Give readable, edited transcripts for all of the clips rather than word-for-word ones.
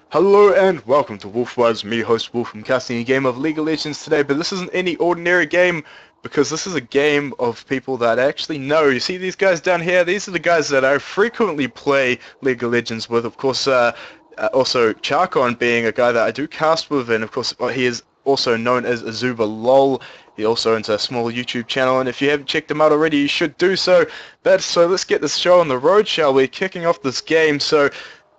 Hello and welcome to Wolfwise, me host Wolf. I'm casting a game of League of Legends today, but this isn't any ordinary game because this is a game of people that I actually know. You see these guys down here? These are the guys that I frequently play League of Legends with. Of course, also Charcon being a guy that I do cast with, and of course he is also known as Azuba LOL. He also owns a small YouTube channel, and if you haven't checked him out already, you should do so. So let's get this show on the road, shall we? Kicking off this game. So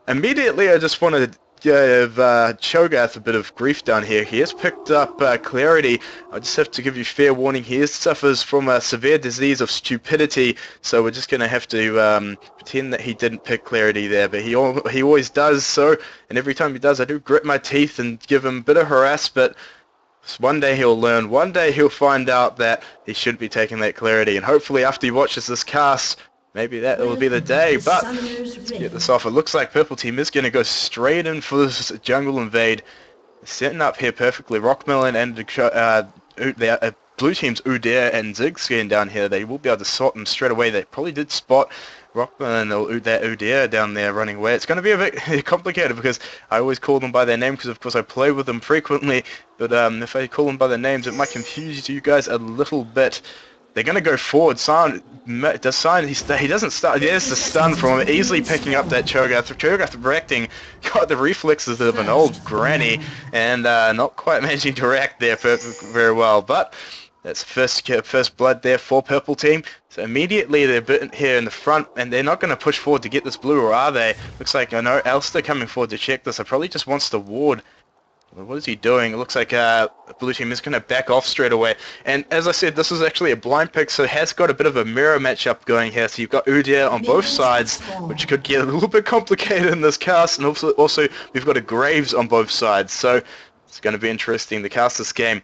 immediately I just want to give Cho'Gath a bit of grief down here. He has picked up Clarity. I just have to give you fair warning. He suffers from a severe disease of stupidity, so we're just going to have to pretend that he didn't pick Clarity there, but he always does so, and every time he does I do grit my teeth and give him a bit of harass, but one day he'll learn. One day he'll find out that he should be taking that Clarity, and hopefully after he watches this cast, maybe that will be the day, but let's get this off. It looks like Purple Team is going to go straight in for this jungle invade. Setting up here perfectly. Rockmelon and Blue Team's Udyr and Ziggskin down here. They will be able to sort them straight away. They probably did spot Rockmelon or that Udyr down there running away. It's going to be a bit complicated because I always call them by their name because of course I play with them frequently. But if I call them by their names, it might confuse you guys a little bit. They're going to go forward. Sion, he doesn't start. There's the stun from him, easily picking up that Cho'Gath. Cho'Gath reacting, got the reflexes of an old granny, and not quite managing to react there very well. But that's first blood there for Purple Team. So immediately they're bitten here in the front, and they're not going to push forward to get this blue, or are they? Looks like, I know, Elster coming forward to check this. I probably just wants to ward. What is he doing? It looks like Blue Team is going to back off straight away. And as I said, this is actually a blind pick, so it has got a bit of a mirror matchup going here. So you've got Udyr on both sides, which could get a little bit complicated in this cast. And also we've got a Graves on both sides. So it's going to be interesting to cast this game.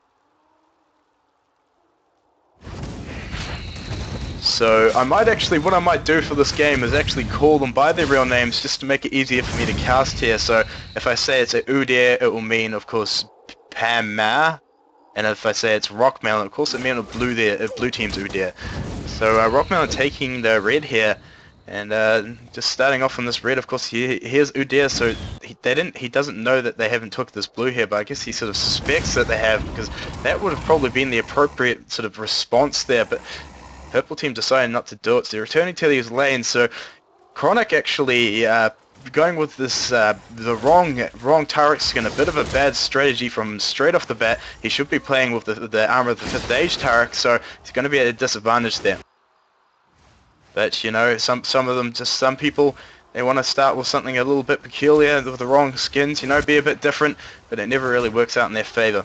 So what I might do for this game is actually call them by their real names just to make it easier for me to cast here. So if I say it's a Udyr, it will mean, of course, Pam-Ma. And if I say it's Rockmelon, of course it means Blue Team's Udyr. So Rockmelon taking the red here. And just starting off on this red, of course, here's Udyr, so he doesn't know that they haven't took this blue here, but I guess he sort of suspects that they have, because that would have probably been the appropriate sort of response there, but Purple Team decided not to do it, so they're returning to these lanes. So Chronic actually going with this the wrong Taric skin, a bit of a bad strategy from straight off the bat. He should be playing with the armor of the 5th age Taric, so he's going to be at a disadvantage there. But you know, some of them, just some people, they want to start with something a little bit peculiar with the wrong skins, you know, be a bit different, but it never really works out in their favor.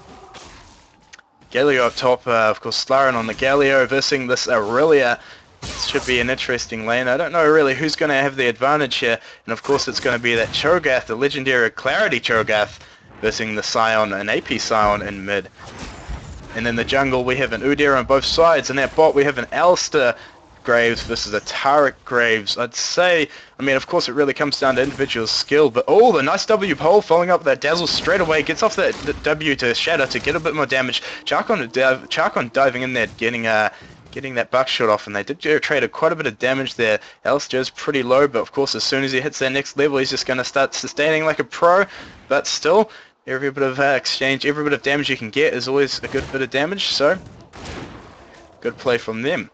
Galio up top, of course Slarin on the Galio versus this Aurelia. This should be an interesting lane. I don't know really who's going to have the advantage here, and of course it's going to be that Cho'Gath, the legendary Clarity Cho'Gath, versus the Sion, an AP Sion in mid. And in the jungle we have an Udyr on both sides, and that bot we have an Elster Graves versus a Taric Graves. I'd say, I mean, of course it really comes down to individual skill, but oh, the nice W pole following up that Dazzle straight away, gets off that W to Shatter to get a bit more damage. Charcon diving in there, getting that buckshot off, and they did trade quite a bit of damage there. Alistair's pretty low, but of course as soon as he hits that next level, he's just going to start sustaining like a pro, but still, every bit of exchange, every bit of damage you can get is always a good bit of damage, so good play from them.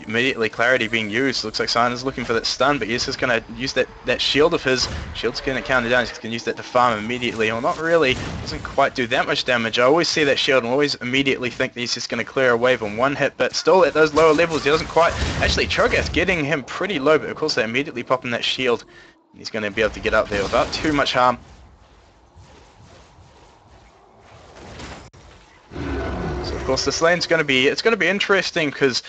Immediately Clarity being used. Looks like Sion is looking for that stun, but he's just going to use that shield of his. Shield's going to counter down. He's going to use that to farm immediately. Well, not really. Doesn't quite do that much damage. I always see that shield and always immediately think that he's just going to clear a wave on one hit, but still at those lower levels he doesn't quite. Actually, Cho'Gath getting him pretty low, but of course they immediately pop him that shield. He's going to be able to get up there without too much harm. So of course this lane's going to be, it's going to be interesting because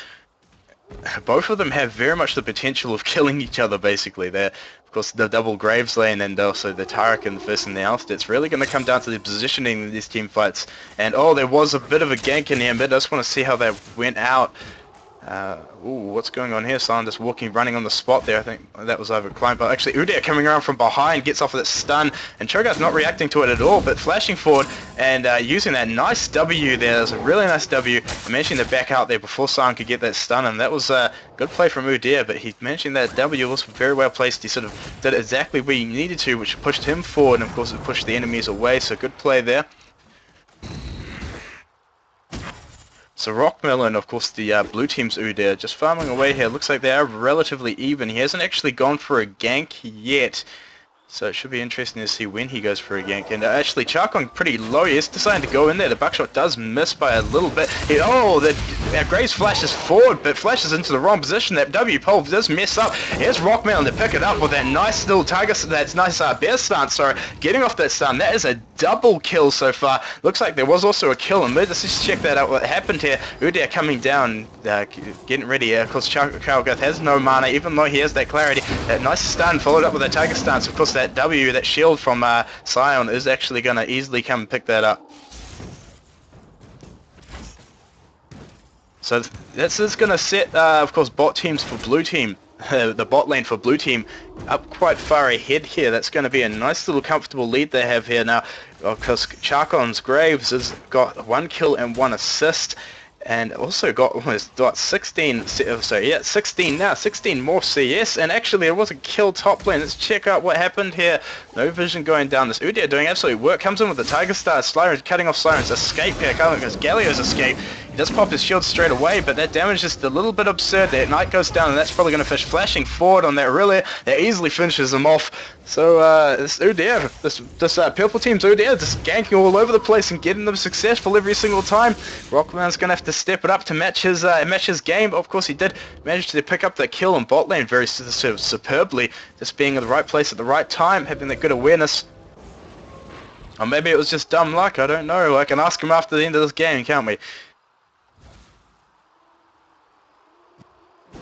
both of them have very much the potential of killing each other, basically. They're, of course, the double Graves lane and also the Taric and the first and the Elster. It's really going to come down to the positioning in these team fights. And oh, there was a bit of a gank in here, but I just want to see how that went out. Ooh, what's going on here? Someone just running on the spot there. I think that was overclimbed, but actually Udyr coming around from behind gets off of that stun, and Cho'Gath not reacting to it at all, but flashing forward and using that nice W there. That was a really nice W. Managing to back out there before Sion could get that stun, and that was a good play from Udyr, but he managing that W was very well placed. He sort of did exactly where he needed to, which pushed him forward, and of course it pushed the enemies away, so good play there. So Rockmelon, of course, the blue team's Udyr, just farming away here. Looks like they are relatively even. He hasn't actually gone for a gank yet. So it should be interesting to see when he goes for a gank. And actually, Charkong pretty low. He's deciding to go in there. The buckshot does miss by a little bit. Graves flashes forward, but flashes into the wrong position. That W pole does mess up. Here's Rockmelon to pick it up with that nice little target. That's nice bear stance. Sorry, getting off that stun. That is a double kill so far. Looks like there was also a kill in mid. Let's just check that out. What happened here? Udyr coming down, getting ready. Of course, Cho'Gath has no mana, even though he has that clarity. That nice stun followed up with a target stance. Of course, that W, that shield from Sion is actually going to easily come and pick that up. So this is going to set, of course, bot teams for blue team. The bot lane for blue team up quite far ahead here. That's going to be a nice little comfortable lead they have here now, because Charkong's Graves has got 1 kill and 1 assist. And also got almost 16 now, 16 more CS, and actually it was a kill top lane. Let's check out what happened here. No vision going down this. Udyr doing absolute work, comes in with the Tiger Star, Slyren's cutting off Slyren's escape here, because Galio's escape. He does pop his shield straight away, but that damage is just a little bit absurd there. Knight goes down, and that's probably going to fish flashing forward on that Aurelia. That easily finishes him off. So this Udyr, this purple team's Udyr, just ganking all over the place and getting them successful every single time. Rockman's going to have to step it up to match his game. But of course, he did manage to pick up that kill on bot lane very sort of superbly, just being in the right place at the right time, having that good awareness. Or maybe it was just dumb luck, I don't know. I can ask him after the end of this game, can't we?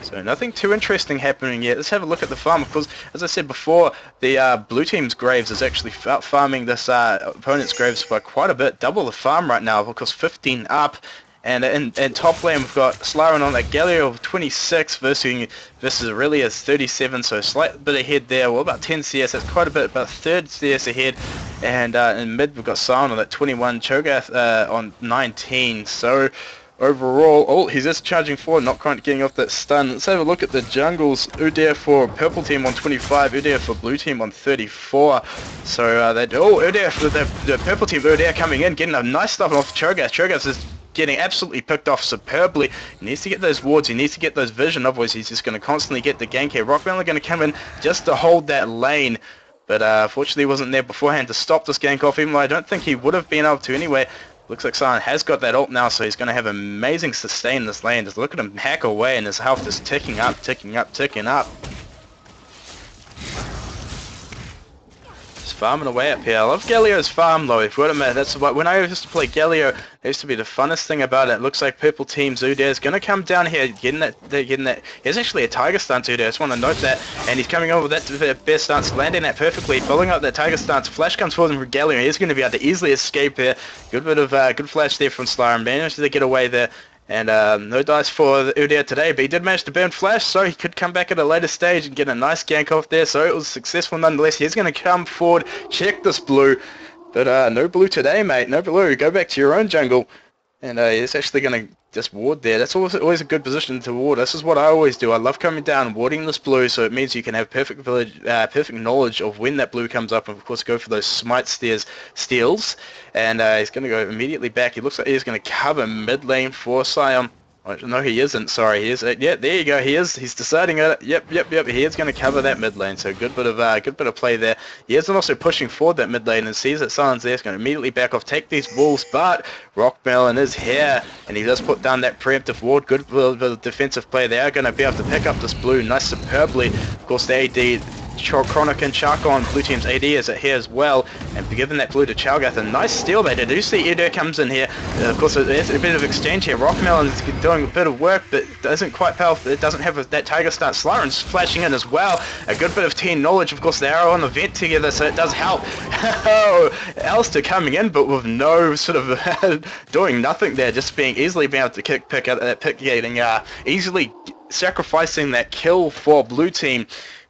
So nothing too interesting happening yet. Let's have a look at the farm. Of course, as I said before, the blue team's Graves is actually farming this opponent's Graves by quite a bit. Double the farm right now, of course 15 up. And in top lane we've got Slyren on that Galio of 26 versus Aurelia's 37, so a slight bit ahead there. Well, about 10 CS, that's quite a bit, about third CS ahead. And in mid we've got Sion on that 21, Cho'Gath on 19. So overall, he's just charging forward, not quite getting off that stun. Let's have a look at the jungles. Udyr for purple team on 25, Udyr for blue team on 34. So Udyr for the purple team, Udyr coming in, getting a nice stuff off Cho'Gath. Cho'Gath is getting absolutely picked off superbly. He needs to get those wards, he needs to get those vision, otherwise he's just going to constantly get the gank here. Rockmelon are going to come in just to hold that lane, but fortunately he wasn't there beforehand to stop this gank off, even though I don't think he would have been able to anyway. Looks like Sion has got that ult now, so he's going to have amazing sustain in this lane. Just look at him hack away, and his health is ticking up, ticking up, ticking up. Just farming away up here. I love Galio's farm though, if you want to admit. That's what, when I used to play Galio, it used to be the funnest thing about it. It looks like purple team Udyr is going to come down here, getting that. Here's actually a Tiger stance Udyr, I just want to note that. And he's coming over with that bear stance, landing that perfectly, following up that Tiger stance. Flash comes forward from Galio, he's going to be able to easily escape here. Good bit of good flash there from Slyren, managed to get away there. And no dice for Udyr today, but he did manage to burn flash, so he could come back at a later stage and get a nice gank off there, so it was successful nonetheless. He's going to come forward, check this blue, but no blue today, mate, no blue. Go back to your own jungle, and he's actually going to just ward there. That's always a good position to ward. This is what I always do. I love coming down and warding this blue, so it means you can have perfect knowledge of when that blue comes up, and of course go for those smite steals. And he's going to go immediately back. He looks like he's going to cover mid lane for Sion. Oh, no, he isn't. Sorry, he is. Yeah, there you go. He is. He's deciding it. Yep. He is going to cover that mid lane. So good bit of play there. He is also pushing forward that mid lane and sees that Sion's there. He's going to immediately back off, take these wolves. But Rockmelon is here, and he does put down that preemptive ward. Good bit of defensive play. They are going to be able to pick up this blue nice superbly. Of course, the AD Chronic and Shark on blue team's AD is here as well, and giving that blue to Cho'Gath. A nice steal there. Did you see Udyr comes in here? Of course, there's a bit of exchange here. Rockmelon's doing a bit of work, but doesn't quite powerful. It doesn't have that Tiger stance. Slaren's flashing in as well. A good bit of team knowledge. Of course, they are on the vent together, so it does help. Alistair coming in, but with no sort of doing nothing there, just being easily being able to pick out that pick, getting easily sacrificing that kill for blue team.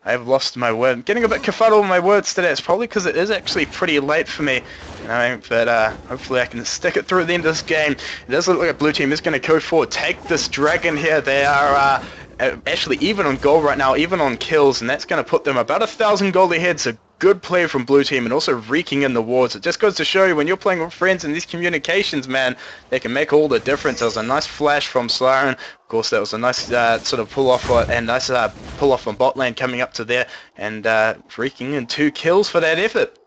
I have lost my word. I'm getting a bit kerfuddled with my words today. It's probably because it is actually pretty late for me, you know, but hopefully I can stick it through the end of this game. It does look like blue team is going to go forward, take this dragon here. They are actually even on gold right now, even on kills, and that's going to put them about 1,000 gold ahead. So good play from blue team, and also reeking in the wards. It just goes to show you when you're playing with friends and these communications, man, they can make all the difference. There was a nice flash from Slaren. Of course, that was a nice sort of pull off and nice pull off from bot lane coming up to there, and reeking in 2 kills for that effort.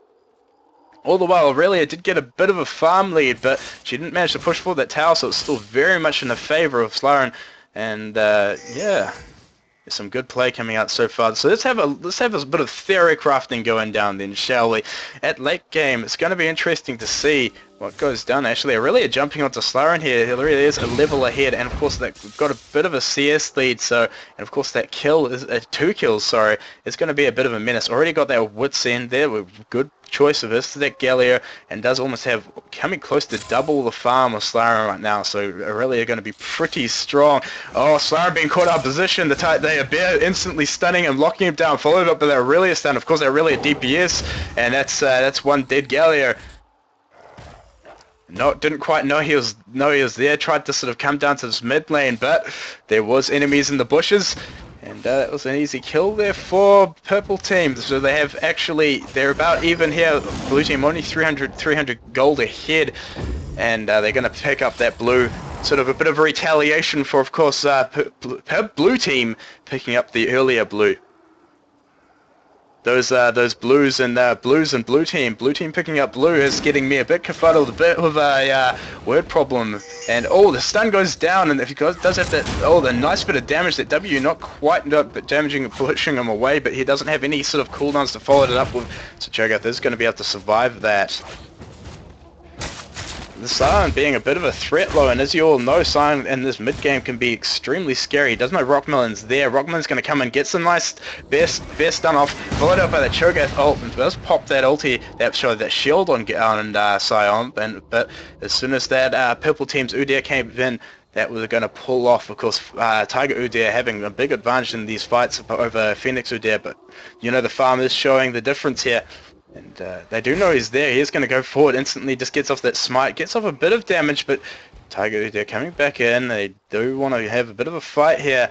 All the while, Aurelia did get a bit of a farm lead, but she didn't manage to push forward that tower, so it's still very much in the favor of Slaren. And yeah, there's some good play coming out so far. So let's have a bit of theory crafting going down then, shall we? At late game, it's going to be interesting to see what goes down. Actually, Aurelia jumping onto Slaren here. It really is a level ahead, and of course that we've got a bit of a CS lead. So, and of course that kill is 2 kills. Sorry, it's going to be a bit of a menace. Already got that Wit's End there with good choice of this to that Galio, and does almost have coming close to double the farm of Slaren right now. So Aurelia going to be pretty strong. Oh, Slaren being caught out of position. They are bare instantly stunning and locking him down, followed up by that Aurelia stun. Of course, that Aurelia DPS, and that's one dead Galio. No, didn't quite know he was there. Tried to sort of come down to this mid lane, but there was enemies in the bushes, and that was an easy kill there for purple team. So they have they're about even here. Blue team only 300 gold ahead, and they're going to pick up that blue. Sort of a bit of retaliation for, of course, blue team picking up the earlier blue. Those blues and blue team. Blue team picking up blue is getting me a bit kerfuddled, a bit of a word problem. And oh, the stun goes down, and if he does have that, the nice bit of damage. That W not damaging and pushing him away, but he doesn't have any sort of cooldowns to follow it up with. So Cho'Gath is going to be able to survive that. The Sion being a bit of a threat low, and as you all know, Sion in this mid game can be extremely scary. He doesn't know Rockmelon's there. Rockmelon's going to come and get some nice best stun off, followed up by the Cho'Gath ult, and does pop that ulti that showed that shield on Sion. But as soon as that purple team's Udyr came in, that was going to pull off. Of course, Tiger Udyr having a big advantage in these fights over Phoenix Udyr, but you know the farm is showing the difference here. And they do know he's there. He is going to go forward instantly, just gets off that smite, gets off a bit of damage, but Tiger, they're coming back in. They do want to have a bit of a fight here.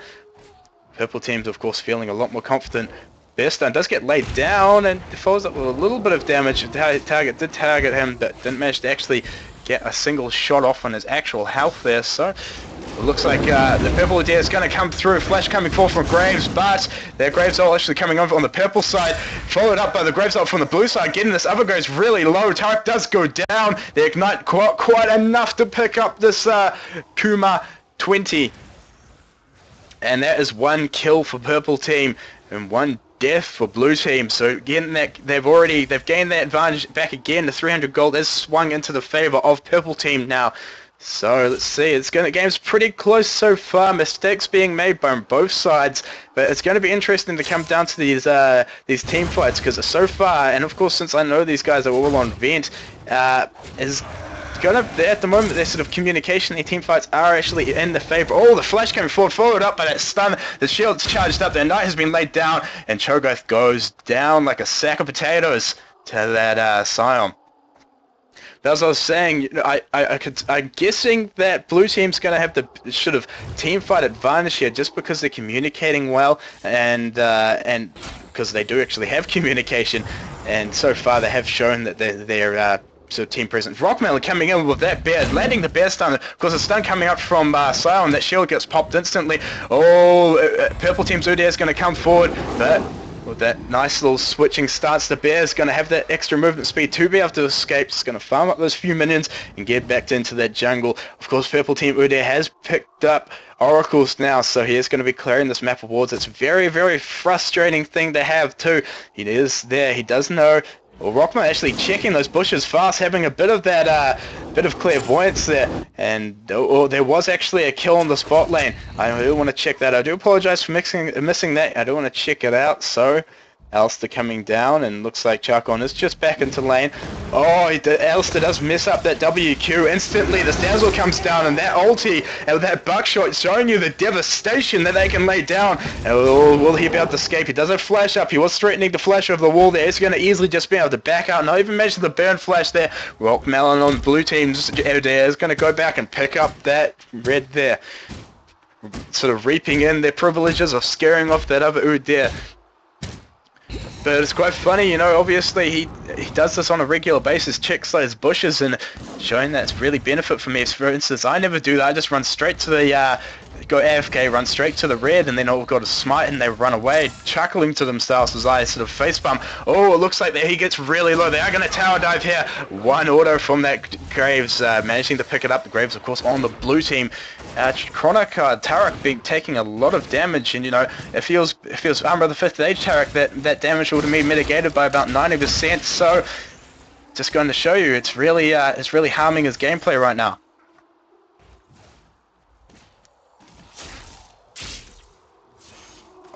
Purple team's, of course, feeling a lot more confident. Bear stun does get laid down and follows up with a little bit of damage. The target did target him, but didn't manage to actually get a single shot off on his actual health there. So it looks like the purple Udyr is going to come through. Flash coming forth from Graves, but their Graves ult actually coming over on the purple side, followed up by the Graves ult from the blue side. Getting this other Graves really low. Turret does go down. They ignite quite enough to pick up this Kuma 20. And that is 1 kill for purple team and 1 death for blue team. So again, they've gained that advantage back again. The 300 gold is swung into the favor of purple team now. So let's see, the game's pretty close so far, mistakes being made by both sides, but it's going to be interesting to come down to these team fights, because so far, and of course since I know these guys are all on vent, is going to, at the moment, their sort of communication, their team fights are actually in the favor. Oh, the flash coming forward, followed up by that stun, the shield's charged up, the knight has been laid down, and Cho'Gath goes down like a sack of potatoes to that Sion. As I was saying, I'm guessing that blue team's going to have the sort of team fight advantage here, just because they're communicating well, and because they do actually have communication, and so far they have shown that they're sort of team presence. Rockmelon coming in with that bear, landing the bear stun, because the stun coming up from Sion, that shield gets popped instantly. Oh, purple team's Udyr is going to come forward, but With that nice little switching stance, the bear's going to have that extra movement speed to be able to escape. Just going to farm up those few minions and get back into that jungle. Of course, Purple Team Udyr has picked up oracles now, so he is going to be clearing this map of wards. It's a very, very frustrating thing to have too. He is there. He does know. Well, Rockman actually checking those bushes fast, having a bit of that, bit of clairvoyance there, and there was actually a kill on the spot lane. I do want to check that. I do apologize for missing that. I do want to check it out. So, Alistair coming down, and looks like Charcon is just back into lane. Oh, Alistair does mess up that WQ. Instantly, this Dazzle comes down, and that ulti, and that buckshot showing you the devastation that they can lay down. Will he be able to escape? He doesn't flash up. He was threatening to flash over the wall there. He's going to easily just be able to back out. Not even mention the burn flash there. Rockmelon on blue team's Udyr is going to go back and pick up that red there. Sort of reaping in their privileges of scaring off that other Udyr. But it's quite funny, you know, obviously he does this on a regular basis, checks those bushes, and showing that's really benefit for me. For instance, I never do that. I just run straight to the, go AFK, run straight to the red, and then I'll go to smite and they run away, chuckling to themselves as I sort of facepalm. Oh, it looks like that he gets really low. They are going to tower dive here. One auto from that Graves, managing to pick it up. The Graves, of course, on the blue team. Chronic Taric taking a lot of damage, and you know, if he was Armor of the 5th Age Taric, that damage would have been mitigated by about 90%. So, just going to show you, it's really harming his gameplay right now.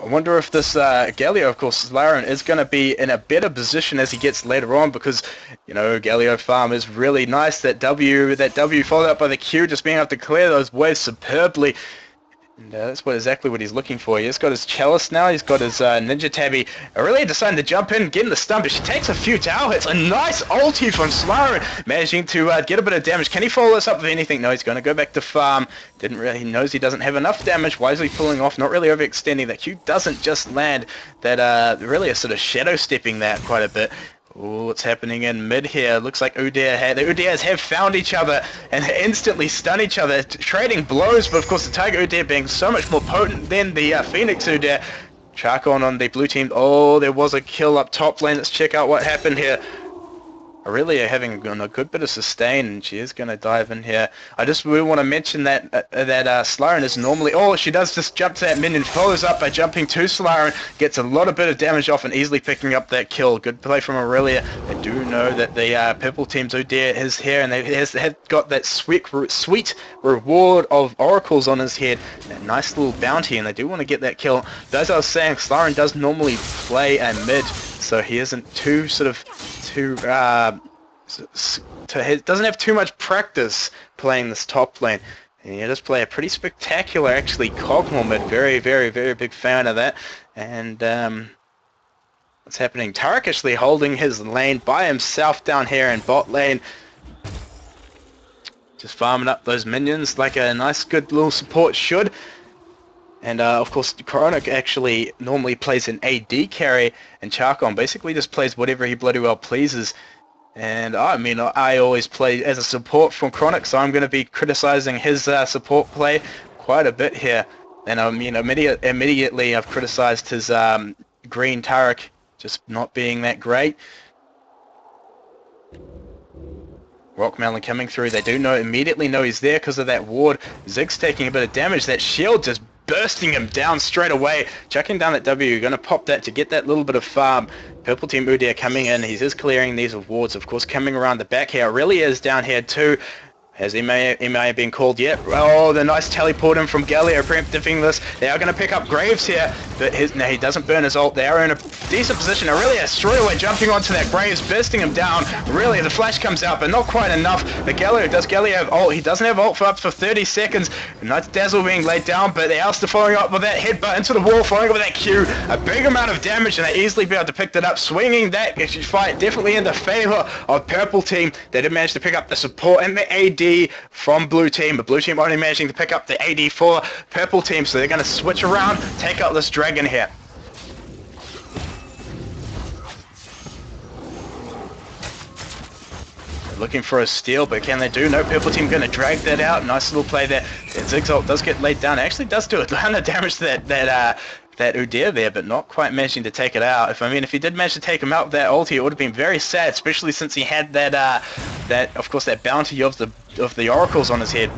I wonder if this Galio, of course, Laren is going to be in a better position as he gets later on, because, you know, Galio farm is really nice. That W followed up by the Q, just being able to clear those waves superbly. And that's exactly what he's looking for. He's got his Chalice now, he's got his Ninja Tabby. Aurelia deciding to jump in, getting the stun, but she takes a few tower hits. A nice ulti from Slaren, managing to get a bit of damage. Can he follow this up with anything? No, he's going to go back to farm. He knows he doesn't have enough damage, wisely pulling off, not really overextending. That Q doesn't just land, that really is sort of shadow stepping that quite a bit. Oh, what's happening in mid here? Looks like the Udyrs have found each other and instantly stun each other, trading blows, but of course the Tiger Udyr being so much more potent than the Phoenix Udyr. Charcon on the blue team. Oh, there was a kill up top lane. Let's check out what happened here. Aurelia having a good bit of sustain, and she is going to dive in here. I just really want to mention that Slaren is normally... Oh, she does just jump to that minion, follows up by jumping to Slaren, gets a lot of bit of damage off and easily picking up that kill. Good play from Aurelia. They do know that the purple team's Udyr is here, and they have got that sweet reward of oracles on his head. That nice little bounty, and they do want to get that kill. But as I was saying, Slaren does normally play a mid, so he isn't doesn't have too much practice playing this top lane. And he does play a pretty spectacular, actually, Kog'Maw mid. Very, very, very big fan of that. And what's happening? Taric actually holding his lane by himself down here in bot lane. Just farming up those minions like a nice, good little support should. And of course, Chronic actually normally plays an AD carry, and Charcon basically just plays whatever he bloody well pleases. And I mean, I always play as a support from Chronic, so I'm going to be criticizing his support play quite a bit here. And immediately I've criticized his green Taric just not being that great. Rockmelon coming through. They do immediately know he's there because of that ward. Ziggs taking a bit of damage. That shield just bursting him down straight away. Chucking down that W. Going to pop that to get that little bit of farm. Purple Team Udyr coming in. He's just clearing these wards. Of course, coming around the back here. Really is down here too. Has MIA been called yet? Oh, the nice teleport in from Galio preempting this. They are going to pick up Graves here, but he doesn't burn his ult. They are in a decent position. Aurelia straight away jumping onto that Graves, bursting him down. Really, the flash comes out, but not quite enough. The Galio have ult? He doesn't have ult for up for 30 seconds. Nice Dazzle being laid down, but the Alistair following up with that headbutt into the wall, following up with that Q. A big amount of damage, and they easily be able to pick that up. Swinging that fight definitely in the favor of Purple Team. They did manage to pick up the support and the AD from blue team, but blue team only managing to pick up the AD for purple team, so they're going to switch around, take out this dragon here. They're looking for a steal, but can they do? No, purple team going to drag that out. Nice little play there. Ziggs ult does get laid down. It actually does do a ton of damage to that that Udyr there, but not quite managing to take it out. If he did manage to take him out with that ulti, it would have been very sad, especially since he had that of course that bounty of the oracles on his head.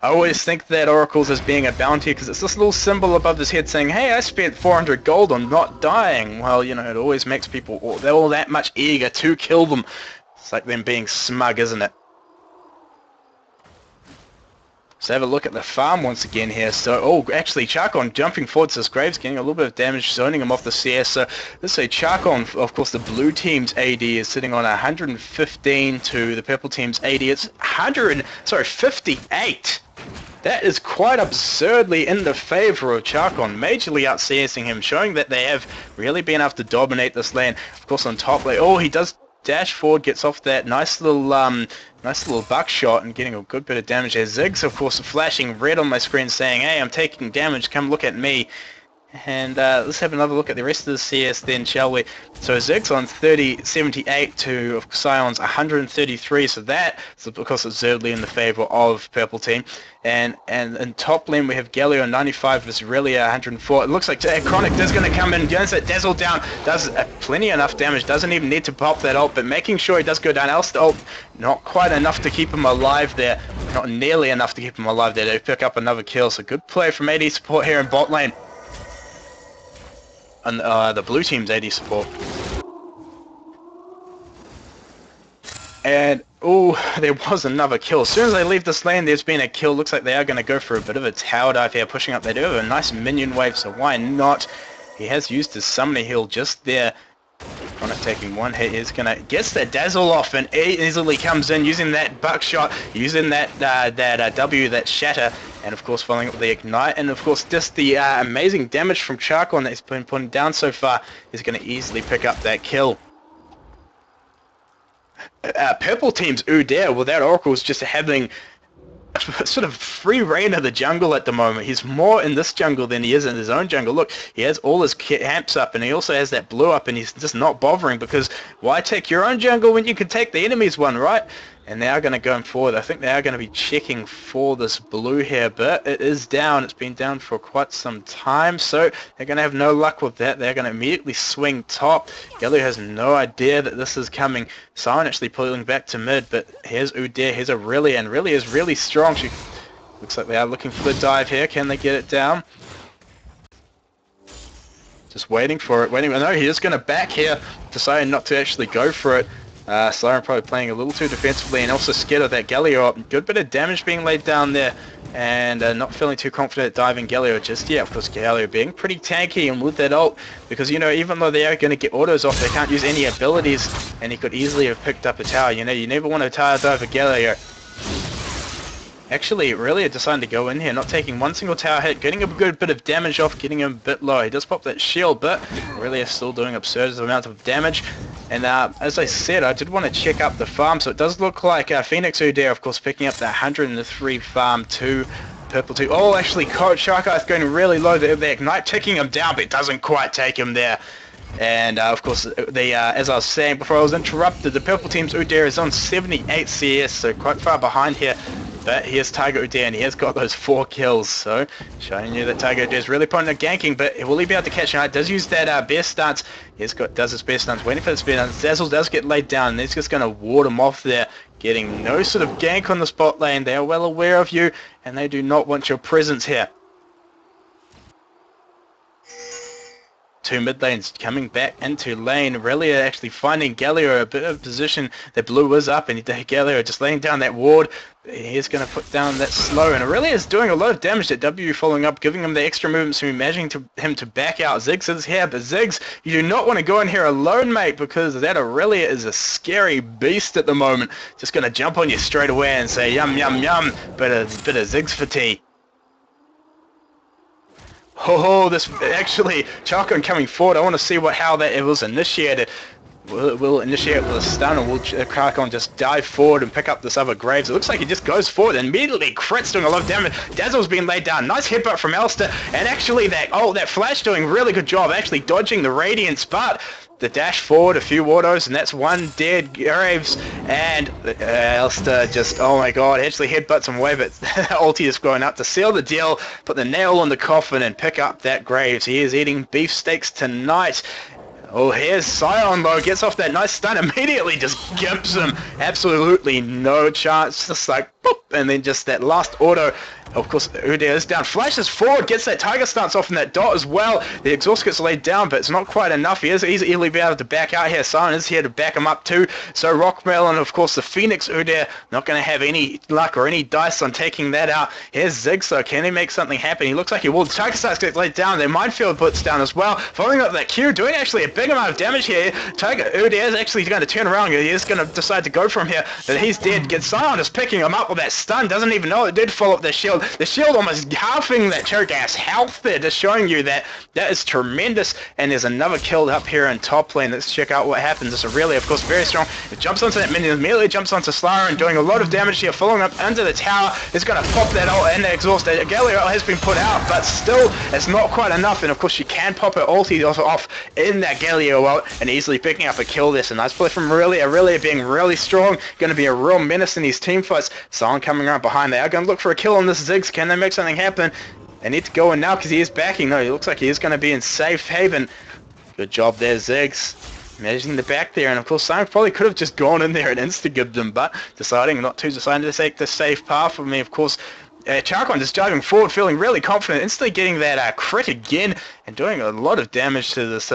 I always think that oracles as being a bounty because it's this little symbol above his head saying, hey, I spent 400 gold on not dying. Well, you know, it always makes people, they're all that much eager to kill them. It's like them being smug, isn't it? So have a look at the farm once again here. So, actually, Chacon jumping forward to his Graves, getting a little bit of damage, zoning him off the CS. So, let's say Chacon, of course, the blue team's AD is sitting on 115 to the purple team's AD. It's 58. That is quite absurdly in the favor of Chacon, majorly out CSing him, showing that they have really been able to dominate this lane. Of course, on top lane, he does dash forward, gets off that nice little buckshot and getting a good bit of damage there. Ziggs, of course, flashing red on my screen saying, hey, I'm taking damage, come look at me. And let's have another look at the rest of the CS then, shall we? So Ziggs on 78 to Sion's 133, so that is of course absurdly in the favor of purple team. And in top lane we have Galio 95 versus Relia 104. It looks like Chronic is going to come in, gets that Dazzle down, does plenty enough damage, doesn't even need to pop that ult, but making sure he does go down, else the ult not quite enough to keep him alive there, not nearly enough to keep him alive there to pick up another kill. So good play from AD support here in bot lane. And the blue team's AD support. And, there was another kill. As soon as they leave this lane, there's been a kill. Looks like they are going to go for a bit of a tower dive here, pushing up. They do have a nice minion wave, so why not? He has used his summoner heal just there. Chronic taking one hit, he's gonna gets that dazzle off and easily comes in using that buckshot, using that W, that shatter, and of course following up with the ignite, and of course just the amazing damage from Chacon that he's been putting down so far is gonna easily pick up that kill. Purple team's Udyr, well, that Oracle is just having sort of free reign of the jungle at the moment. He's more in this jungle than he is in his own jungle. Look, he has all his camps up and he also has that blue up and he's just not bothering because why take your own jungle when you can take the enemy's one, right? And they are going to go forward. I think they are going to be checking for this blue here, but it is down. It's been down for quite some time, so they're going to have no luck with that. They're going to immediately swing top. Galio has no idea that this is coming. Sion actually pulling back to mid, but here's Udyr. Here's Aurelia, and Aurelia is really strong. She looks like they are looking for the dive here. Can they get it down? Just waiting for it. No, he is going to back here, deciding not to actually go for it. Siren probably playing a little too defensively and also scared of that Galio up. Good bit of damage being laid down there and not feeling too confident at diving Galio just yet. Of course, Galio being pretty tanky and with that ult because, you know, even though they are going to get autos off, they can't use any abilities and he could easily have picked up a tower. You know, you never want to tower dive a Galio. Actually, really deciding to go in here, not taking one single tower hit, getting a good bit of damage off, getting him a bit low. He does pop that shield, but really is still doing absurd amount of damage. And as I said, I did want to check up the farm, so it does look like Phoenix Udyr, of course, picking up the 103 farm to purple 2. Oh, actually, Sharka is going really low. The ignite taking him down, but it doesn't quite take him there. And of course, as I was saying before I was interrupted, the purple team's Udyr is on 78 CS, so quite far behind here. But here's Tiger Udyr, and he has got those 4 kills, so showing you that Tiger Udyr is really putting a ganking, but will he be able to catch him? Does use that bear stance. Does his bear stance, waiting for the spear stance. Dazzle does get laid down, and he's just going to ward him off there, getting no sort of gank on the spot lane. They are well aware of you, and they do not want your presence here. 2 mid lanes coming back into lane. Relia actually finding Galio a bit of position. The blue is up and Galio just laying down that ward. He's going to put down that slow, and Aurelia is doing a lot of damage to W following up, giving him the extra movement, so imagining him to back out. Ziggs is here, but Ziggs, you do not want to go in here alone, mate, because that Aurelia is a scary beast at the moment. Just going to jump on you straight away and say yum yum yum, bit of Ziggs for tea. Oh, this actually Chacon coming forward. I want to see how that it was initiated. We'll initiate with a stun, and we'll Karkon just dive forward and pick up this other Graves. It looks like he just goes forward and immediately crits, doing a lot of damage. Dazzle's being laid down. Nice headbutt from Alistair, and actually that Flash doing a really good job actually dodging the Radiance, but the dash forward, a few autos, and that's one dead Graves, and Alistair just, oh my god, actually headbutts him away, but ulti is going up to seal the deal, put the nail on the coffin, and pick up that Graves. He is eating beefsteaks tonight. Oh, here's Sion though, gets off that nice stun, immediately just gimps him. Absolutely no chance, just like, boop, and then just that last auto. Of course, Udyr is down, flashes forward, gets that Tiger stance off from that dot as well. The exhaust gets laid down, but it's not quite enough. He is easily be able to back out here. Sion is here to back him up too. So Rockmelon, of course, the Phoenix Udyr, not going to have any luck or any dice on taking that out. Here's Ziggs, so can he make something happen? He looks like he will. The Tiger stance gets laid down. Their Minefield puts down as well. Following up that Q, doing actually a big amount of damage here. Tiger Udyr is actually going to turn around. He is going to decide to go from here, but he's dead. Gets Sion just picking him up with that stun. Doesn't even know it did follow up the shield. The shield almost halving that Cho'Gath's health there, just showing you that that is tremendous. And there's another kill up here in top lane. Let's check out what happens. It's Aurelia, of course, very strong. It jumps onto that minion, immediately jumps onto Slara and doing a lot of damage here, following up under the tower. It's going to pop that ult and the exhaust. Galio has been put out, but still, it's not quite enough. And of course, she can pop her ulti off in that Galio ult and easily picking up a kill there. So nice play from Aurelia. Aurelia being really strong, going to be a real menace in these team fights. Sion coming around behind. They are going to look for a kill on this Ziggs. Can they make something happen? They need to go in now because he is backing. No, he looks like he is going to be in safe haven. Good job there, Ziggs. Managing the back there, and of course Sion probably could have just gone in there and insta-gibbed him, but deciding to take the safe path. I mean, of course, Charkon just diving forward, feeling really confident, instantly getting that crit again, and doing a lot of damage to this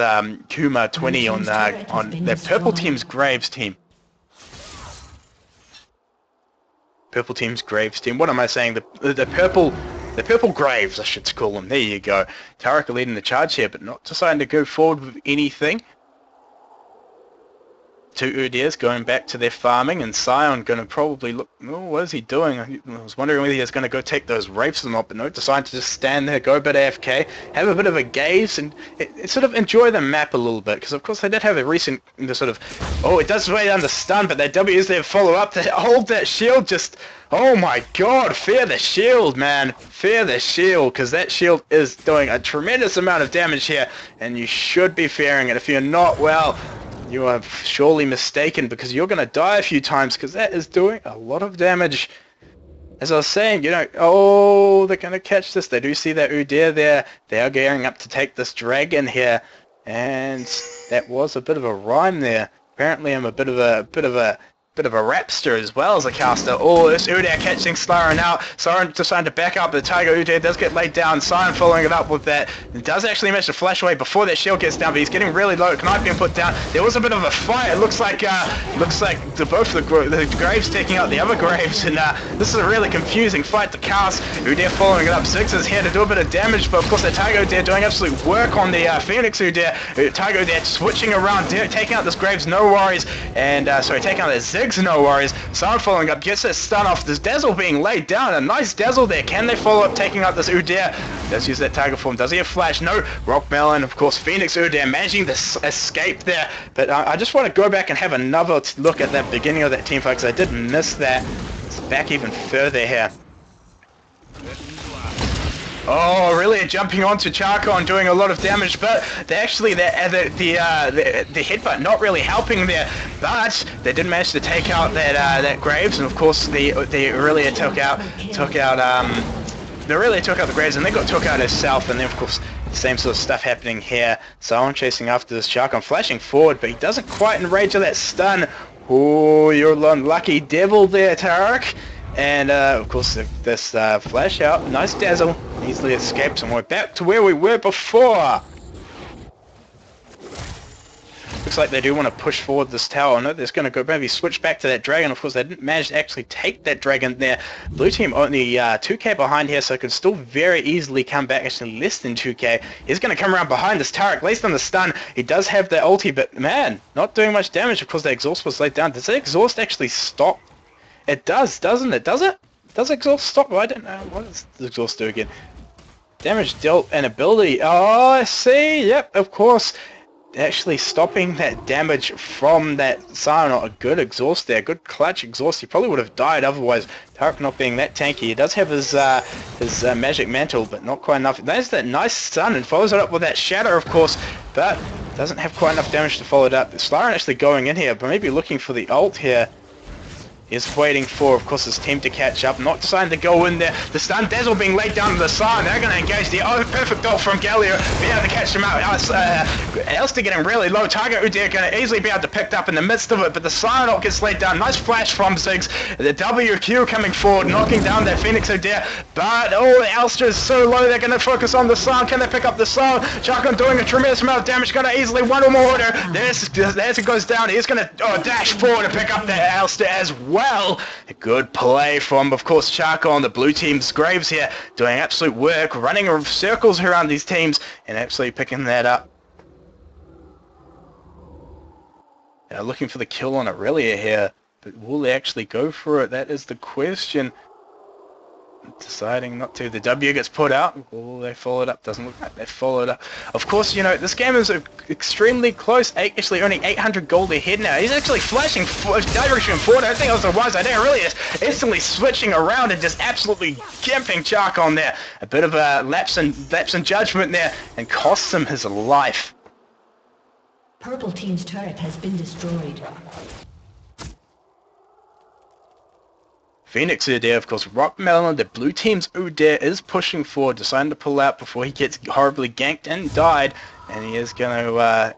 Kuma 20 on the purple team's Graves team. Purple team's Graves team. What am I saying? The purple Graves, I should call them. There you go. Taric leading the charge here, but not deciding to go forward with anything. Two Udyrs going back to their farming, and Sion going to probably look, oh, what is he doing? I was wondering whether he was going to go take those Wraiths or not, but no, decided to just stand there, go a bit AFK, have a bit of a gaze, and sort of enjoy the map a little bit, because of course they did have a recent, sort of, oh, it does weigh down the stun, but their W is there follow up to hold that shield, just, oh my god, fear the shield, man, fear the shield, because that shield is doing a tremendous amount of damage here, and you should be fearing it. If you're not, well, you are surely mistaken, because you're going to die a few times, because that is doing a lot of damage. As I was saying, oh, they're going to catch this. They do see that Udyr there. They are gearing up to take this dragon here, and that was a bit of a rhyme there. Apparently I'm a bit of a rapster as well as a caster. Oh, this Udyr catching Slara now. Slara deciding to back up. The Tiger Udyr does get laid down. Sion following it up with that. It does actually manage to flash away before that shield gets down, but he's getting really low. Knife being put down. There was a bit of a fight. It looks like both the Graves taking out the other Graves, and this is a really confusing fight to cast. Udyr following it up. Ziggs is here to do a bit of damage, but of course the Tiger Udyr doing absolute work on the Phoenix Udyr. Tiger Udyr switching around, taking out this Graves, no worries, and taking out the Ziggs. No worries. Sion following up, gets that stun off. This Dazzle being laid down. A nice Dazzle there. Can they follow up taking out this Udyr? Does use that Tiger form. Does he have flash? No. Rockmelon, of course, Phoenix Udyr managing to escape there. But I just want to go back and have another look at that beginning of that team fight, because I did miss that. Let's back even further here. Oh, really jumping onto Charkon, doing a lot of damage, but the headbutt not really helping there. But they did manage to take out that Graves, and of course the Aurelia took out the Graves, and they took out herself, and then of course the same sort of stuff happening here. Sion chasing after this Charkon, flashing forward, but he doesn't quite enrage of that stun. Oh, you're unlucky devil there, Taric. And of course this flash out, nice Dazzle, easily escapes, and we're back to where we were before. Looks like they do want to push forward this tower. No, they're going to go maybe switch back to that dragon. Of course, they didn't manage to actually take that dragon there. Blue team only 2k behind here, so it can still very easily come back, actually less than 2k. He's going to come around behind this Taric, least on the stun. He does have the ulti, but man, not doing much damage because the exhaust was laid down. Does the exhaust actually stop? It does, doesn't it? Does it? Does exhaust stop? I don't know. What does the exhaust do again? Damage dealt and ability. Oh, I see. Yep, of course. actually stopping that damage from that Scion. A good exhaust there, good clutch exhaust. He probably would have died otherwise. Tarek not being that tanky. He does have his magic mantle, but not quite enough. There's that nice stun and follows it up with that shatter, of course, but doesn't have quite enough damage to follow it up. Slayer actually going in here, but maybe looking for the ult here. Is waiting for, of course, his team to catch up. Not deciding to go in there. The stun Dazzle being laid down to the side. They're going to engage the perfect ult from Galio. Be able to catch him out. Elster getting really low. Tiger Udyr going to easily be able to pick up in the midst of it, but the Scion ult gets laid down. Nice flash from Ziggs. The WQ coming forward, knocking down that Phoenix Udyr. But, oh, Elster is so low. They're going to focus on the Scion. Can they pick up the Scion? Chakon doing a tremendous amount of damage. Going to easily one or more order. There's it goes down. He's going to dash forward to pick up that Elster as well. A good play from, of course, Charco on the blue team's Graves here, doing absolute work, running circles around these teams, and actually picking that up. Looking for the kill on Aurelia here, but will they actually go for it? That is the question. Deciding not to. The W gets put out. Will they follow it up? Doesn't look like they followed up. Of course, you know, this game is extremely close. Actually, only 800 gold ahead now. He's actually flashing direction forward. I don't think that was a wise idea. Really is instantly switching around and just absolutely gimping Chark on there. A bit of a lapse in judgment there, and costs him his life. Purple team's turret has been destroyed. Phoenix Udyr, of course, Rockmelon, the blue team's Udyr is pushing forward, deciding to pull out before he gets horribly ganked and died, and he is gonna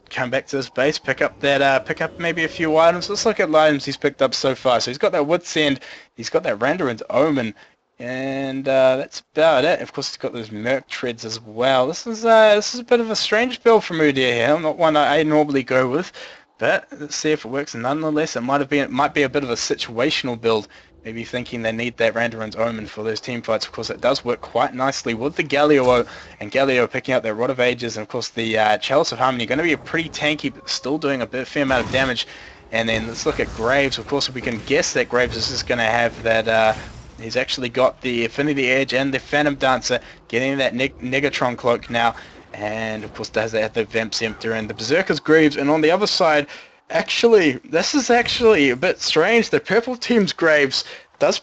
come back to this base, pick up maybe a few items. Let's look at the items he's picked up so far. So he's got that Wit's End, he's got that Randuin's Omen, and that's about it. Of course, he's got those Merc Treads as well. This is a bit of a strange build from Udyr here, not one I normally go with. But let's see if it works. And nonetheless, it might be a bit of a situational build. Maybe thinking they need that Randuin's Omen for those team fights. Of course, it does work quite nicely with the Galio, and Galio picking up their Rod of Ages, and of course the Chalice of Harmony, going to be a pretty tanky, but still doing a fair amount of damage. And then let's look at Graves. Of course, we can guess that Graves is just going to have that. He's actually got the Affinity Edge and the Phantom Dancer, getting that Negatron Cloak now. And of course does that the Vamp Scepter and the Berserker's Greaves. And on the other side, actually, this is actually a bit strange. The purple team's Graves does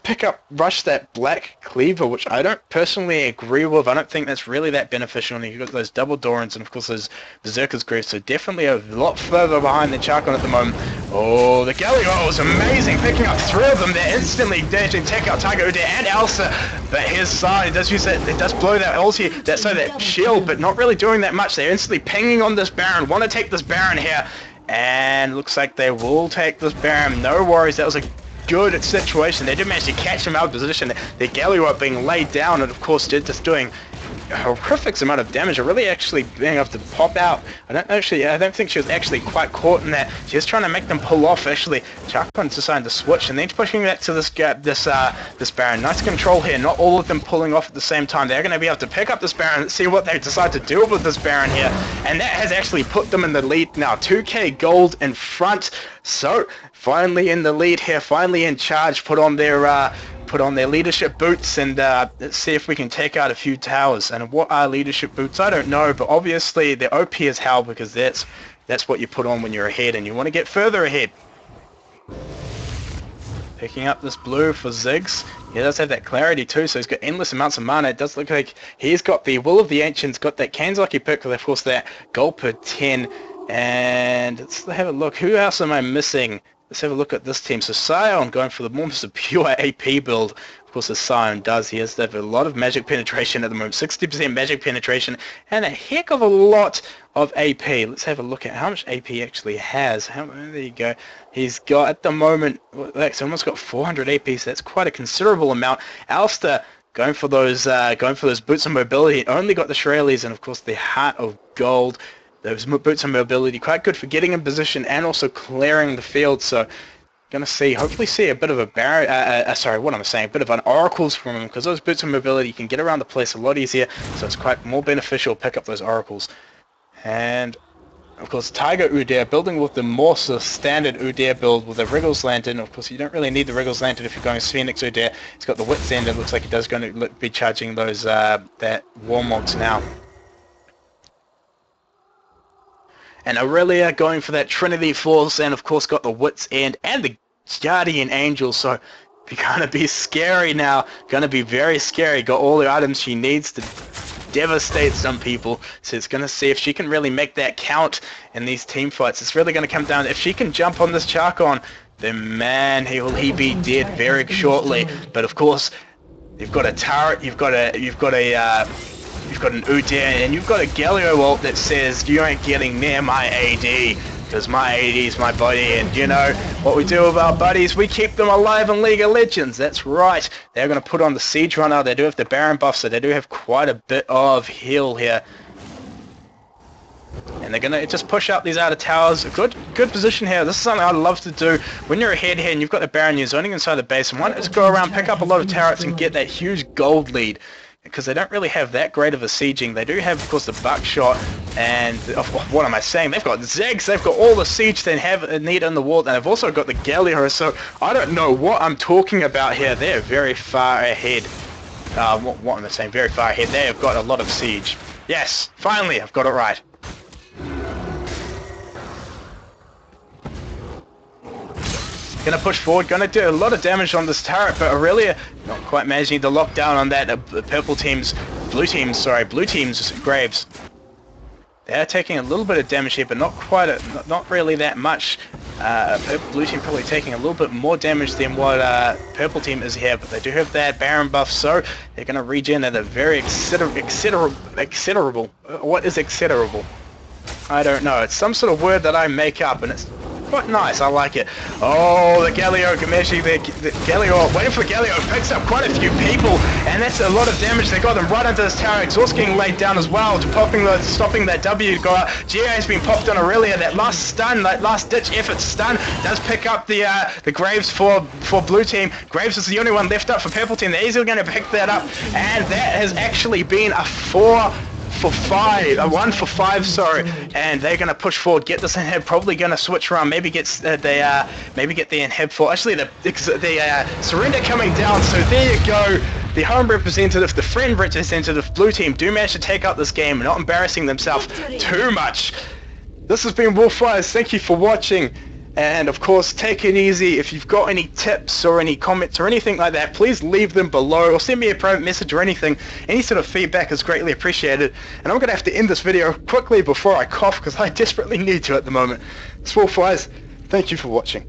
rush that black Cleaver, which I don't personally agree with. I don't think that's really that beneficial. And you've got those double Dorans and of course those Berserker's Greaves, so definitely a lot further behind than Charcon at the moment. Oh, the Galio is amazing, picking up 3 of them. They're instantly dashing, take out Tiger Udyr and Elsa, but his side, it does use that, it does blow that ulti, that shield, but not really doing that much. They're instantly pinging on this Baron, want to take this Baron here, and looks like they will take this Baron. No worries, that was a good situation. They did manage to catch him out of position. The Galio being laid down, and of course just doing a horrific amount of damage. Really actually being able to pop out. I don't think she was actually quite caught in that. She was trying to make them pull off. Actually, Charcon's deciding to switch and then pushing that to this Baron. Nice control here. Not all of them pulling off at the same time. They're going to be able to pick up this Baron and see what they decide to do with this Baron here. And that has actually put them in the lead now. 2k gold in front. So finally in the lead here. Finally in charge. Put on their leadership boots, and let's see if we can take out a few towers. And what are leadership boots? I don't know, but obviously they're OP as hell, because that's what you put on when you're ahead and you want to get further ahead. Picking up this blue for Ziggs. He does have that clarity too, so he's got endless amounts of mana. It does look like he's got the Will of the Ancients, got that Kanzaki pick with, of course, that gold per 10. And let's have a look. Who else am I missing? Let's have a look at this team. So Scion going for the more pure AP build. Of course, as Scion does, he has to have a lot of magic penetration at the moment. 60% magic penetration and a heck of a lot of AP. Let's have a look at how much AP he actually has. There you go. He's got, at the moment, he's almost got 400 AP, so that's quite a considerable amount. Alster going for those boots of mobility. Only got the Shiralis and, of course, the Heart of Gold. Those boots of mobility, quite good for getting in position and also clearing the field. So, hopefully see a bit of a a bit of an oracles from him, because those boots of mobility, you can get around the place a lot easier. So it's quite more beneficial to pick up those oracles. And of course, Tiger Udyr building with the more standard Udyr build with a Wriggles Lantern. Of course, you don't really need the Wriggles Lantern if you're going Phoenix Udyr. He's got the Wit's End. It looks like he does going to be charging those that Warmogs now. And Aurelia going for that Trinity Force, and of course got the Wits End and the Guardian Angel, so gonna be scary now. Gonna be very scary. Got all the items she needs to devastate some people, so it's gonna see if she can really make that count in these team fights. It's really gonna come down, if she can jump on this Charkon, then man, will he be dead very shortly. But of course, you've got a turret, you've got an Udyr, and you've got a Galio ult that says you ain't getting near my AD, because my AD is my buddy, and you know what we do with our buddies, we keep them alive in League of Legends. That's right. They're going to put on the Siege Runner. They do have the Baron buff, so they do have quite a bit of heal here. And they're going to just push up these outer towers. Good position here. This is something I'd love to do. When you're ahead here and you've got the Baron, you're zoning inside the base, and why not just go around, pick up a lot of turrets and get that huge gold lead. Because they don't really have that great of a sieging. They do have, of course, the Buckshot, and what am I saying? They've got Zegs, they've got all the siege they need in the wall, and they've also got the Galio, so I don't know what I'm talking about here. They're very far ahead. What am I saying? Very far ahead. They have got a lot of siege. Yes, finally, I've got it right. Gonna push forward, gonna do a lot of damage on this turret, but Aurelia not quite managing to lock down on that blue team's Graves. They're taking a little bit of damage here, but not really that much. Blue team probably taking a little bit more damage than what purple team is here, but they do have that Baron buff, so they're gonna regen at a very considerable. What is considerable? I don't know. It's some sort of word that I make up, and it's quite nice. I like it. Oh, the Galio Gameshi, the Galio, waiting for the Galio, picks up quite a few people, and that's a lot of damage. They got them right into this tower. Exhaust getting laid down as well, stopping that W to go out. GA has been popped on Aurelia. That last stun, that last ditch effort stun does pick up the Graves for blue team. Graves is the only one left up for purple team. They're easily going to pick that up, and that has actually been a 1 for 5, sorry, and they're gonna push forward, get this inhib, probably gonna switch around, maybe get the inhib for, actually the surrender coming down, so there you go. The home representative, the friend representative, blue team do manage to take up this game, not embarrassing themselves too much. This has been Wolfeyes, thank you for watching. And of course, take it easy. If you've got any tips or any comments or anything like that, please leave them below or send me a private message or anything. Any sort of feedback is greatly appreciated. And I'm going to have to end this video quickly before I cough because I desperately need to at the moment. It's Wolfeyes. Thank you for watching.